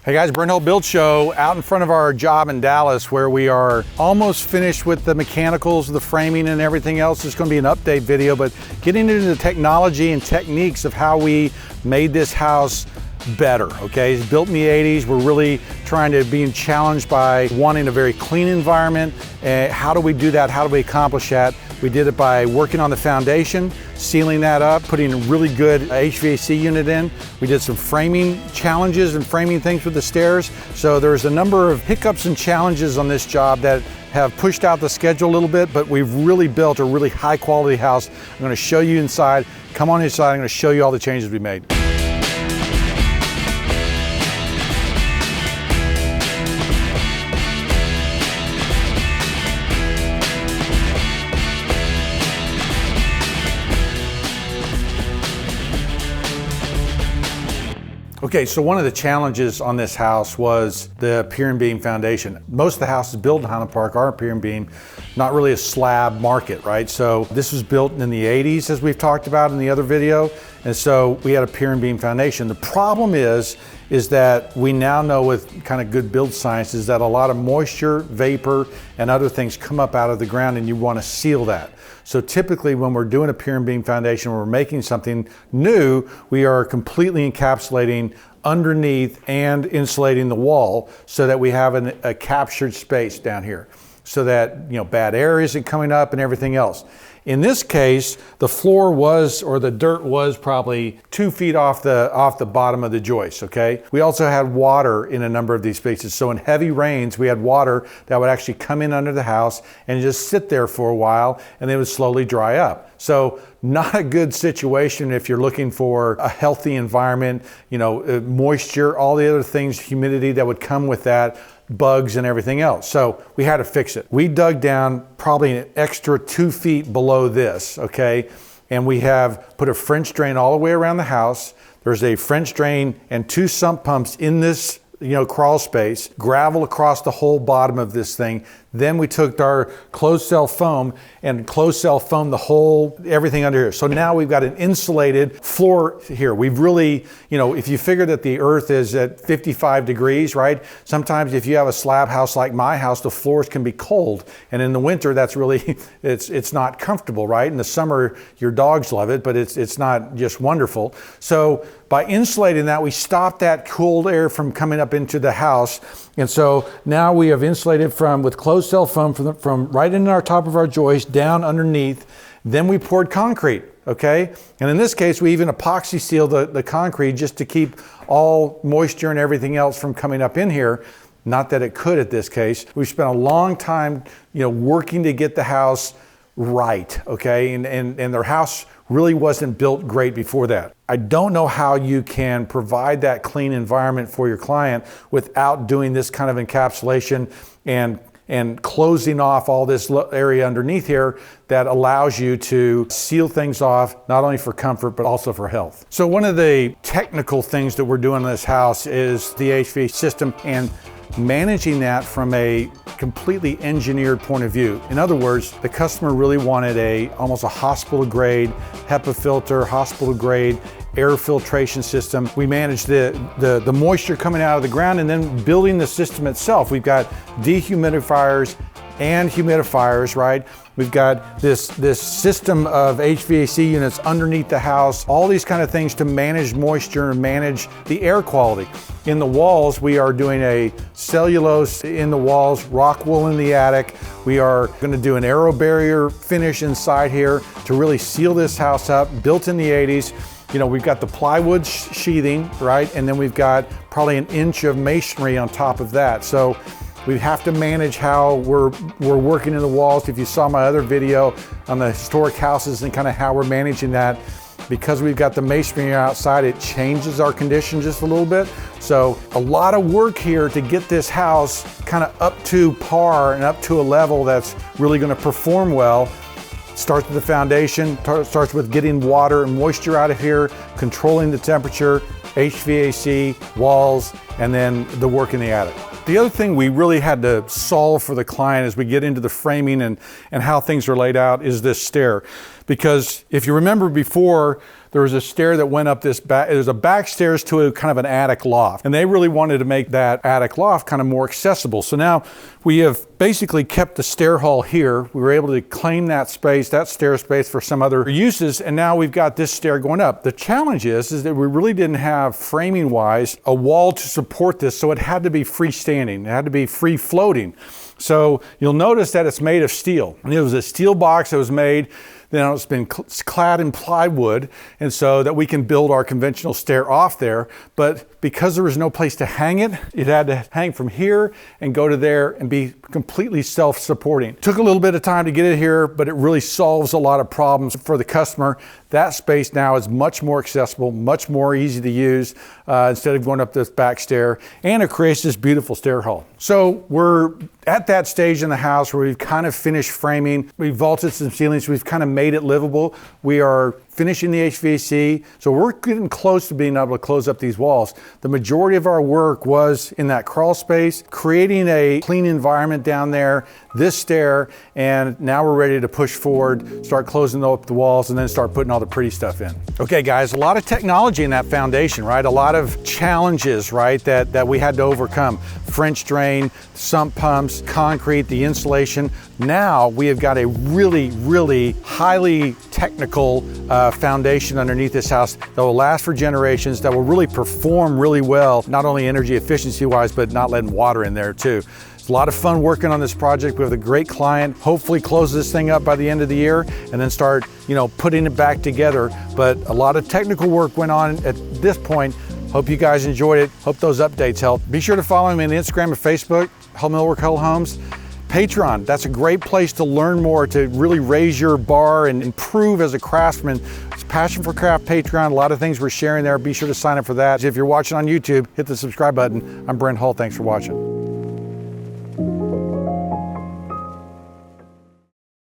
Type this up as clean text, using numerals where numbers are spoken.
Hey guys, Brent Hull Build Show out in front of our job in Dallas where we are almost finished with the mechanicals, the framing and everything else. It's going to be an update video, but getting into the technology and techniques of how we made this house better, okay? It's built in the 80s. We're really trying to be challenged by wanting a very clean environment. How do we do that? How do we accomplish that? We did it by working on the foundation, sealing that up, putting a really good HVAC unit in. We did some framing challenges and framing things with the stairs. So there's a number of hiccups and challenges on this job that have pushed out the schedule a little bit, but we've really built a really high quality house. I'm going to show you inside. Come on inside, I'm going to show you all the changes we made. Okay, so one of the challenges on this house was the pier and beam foundation. Most of the houses built in Highland Park are pier and beam, not really a slab market, right? So this was built in the 80s, as we've talked about in the other video, and so we had a pier and beam foundation. The problem is that we now know with kind of good build science is that a lot of moisture, vapor, and other things come up out of the ground and you want to seal that. So typically when we're doing a pier and beam foundation, when we're making something new, we are completely encapsulating underneath and insulating the wall so that we have a captured space down here so that, bad air isn't coming up and everything else. In this case, the floor was, or the dirt was probably 2 feet off the bottom of the joist, okay? We also had water in a number of these spaces. So in heavy rains, we had water that would actually come in under the house and just sit there for a while and it would slowly dry up. So not a good situation if you're looking for a healthy environment, moisture, all the other things, humidity that would come with that, bugs and everything else. So we had to fix it. We dug down probably an extra 2 feet below this, okay? And we have put a French drain all the way around the house. There's a French drain and 2 sump pumps in this crawl space, gravel across the whole bottom of this thing. Then we took our closed cell foam and closed cell foam everything under here. So now we've got an insulated floor here. We've really, if you figure that the earth is at 55 degrees, right? Sometimes if you have a slab house like my house, the floors can be cold. And in the winter, that's really, it's not comfortable, right? In the summer, your dogs love it, but it's not just wonderful. So by insulating that, we stopped that cold air from coming up into the house. And so now we have insulated with closed cell foam from right in our top of our joist down underneath. Then we poured concrete, okay? And in this case, we even epoxy sealed the concrete just to keep all moisture and everything else from coming up in here. Not that it could at this case. We spent a long time, working to get the house right, okay? And their house really wasn't built great before that. I don't know how you can provide that clean environment for your client without doing this kind of encapsulation and closing off all this area underneath here that allows you to seal things off, not only for comfort, but also for health. So one of the technical things that we're doing in this house is the HVAC system and managing that from a completely engineered point of view. In other words, the customer really wanted almost a hospital grade HEPA filter, hospital grade air filtration system. We manage the moisture coming out of the ground and then building the system itself. We've got dehumidifiers and humidifiers, right? We've got this system of HVAC units underneath the house, all these kind of things to manage moisture and manage the air quality. In the walls, we are doing a cellulose in the walls, rock wool in the attic. We are going to do an aero barrier finish inside here to really seal this house up, built in the 80s. We've got the plywood sheathing, right? And then we've got probably an inch of masonry on top of that. So we have to manage how we're working in the walls. If you saw my other video on the historic houses and kind of how we're managing that, because we've got the masonry outside, it changes our condition just a little bit. So a lot of work here to get this house kind of up to par and up to a level that's really going to perform well. Starts with the foundation, starts with getting water and moisture out of here, controlling the temperature, HVAC, walls, and then the work in the attic. The other thing we really had to solve for the client as we get into the framing and how things are laid out is this stair. Because if you remember before, there was a stair that went up this back, there's a back stairs to a kind of an attic loft. And they really wanted to make that attic loft kind of more accessible. So now we have basically kept the stair hall here. We were able to claim that space, that stair space for some other uses. And now we've got this stair going up. The challenge is that we really didn't have, framing wise, a wall to support this. So it had to be freestanding. It had to be free floating. So you'll notice that it's made of steel. And it was a steel box that was made, then it's been clad in plywood, and so that we can build our conventional stair off there. But because there was no place to hang it, it had to hang from here and go to there and be completely self-supporting. Took a little bit of time to get it here, but it really solves a lot of problems for the customer. That space now is much more accessible, much more easy to use instead of going up this back stair, and it creates this beautiful stair hall. So we're at that stage in the house where we've kind of finished framing. We've vaulted some ceilings. We've kind of made it livable. We are finishing the HVAC. So we're getting close to being able to close up these walls. The majority of our work was in that crawl space, creating a clean environment down there, this stair, and now we're ready to push forward, start closing up the walls, and then start putting all the pretty stuff in. Okay guys, a lot of technology in that foundation, right? A lot of challenges, right, that we had to overcome. French drain, sump pumps, concrete, the insulation. Now we have got a really, really highly technical foundation underneath this house that will last for generations, that will really perform really well, not only energy efficiency wise, but not letting water in there too. It's a lot of fun working on this project. We have a great client. Hopefully close this thing up by the end of the year and then start, putting it back together. But a lot of technical work went on at this point. Hope you guys enjoyed it. Hope those updates helped. Be sure to follow me on Instagram and Facebook, Hull Millwork Hull Homes. Patreon, that's a great place to learn more, to really raise your bar and improve as a craftsman. It's Passion for Craft Patreon, a lot of things we're sharing there. Be sure to sign up for that. If you're watching on YouTube, hit the subscribe button. I'm Brent Hull, thanks for watching.